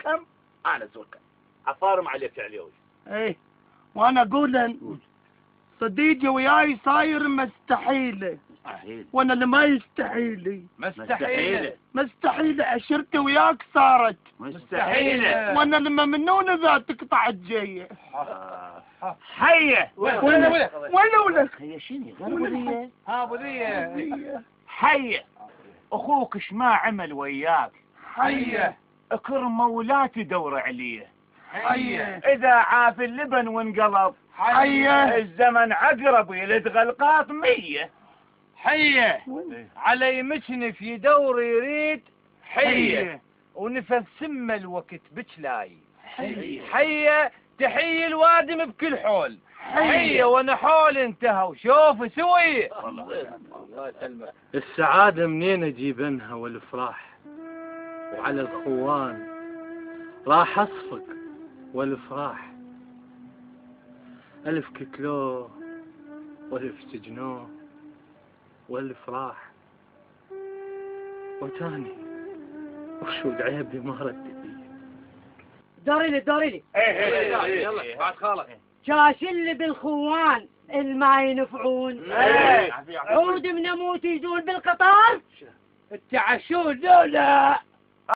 كم انا زوجك افارم عليك عليوي. ايه وانا اقول صديقي وياي صاير مستحيل، وانا اللي ما يستحيلي مستحيل عشرتي وياك صارت مستحيلة، وانا اللي ممنون اذا تقطع الجاية. حية ولا هي شنو غير ابو ذي حية اخوك اش ما عمل وياك؟ حيه اكرم مولاتي دور عليه. حيه اذا عاف اللبن وانقلب حية الزمن عقرب يلد غلقات 100. حيه على يمشنف يدور يريد حيه ونفس سم الوقت بتلاي حيه تحيي الوادم بكل حول حيه وانا حول انتهى وشوف سوي. الله يسلمك. السعادة منين اجيبنها والافراح؟ وعلى الخوان راح اصفق والافراح. الف كتلوه والف سجنوه والافراح وتاني وشود عيبي ما ردت. داري لي يلا بعد خالك شاشل بالخوان الما ينفعون عود من اموت يزول بالقطار التعشون ذولا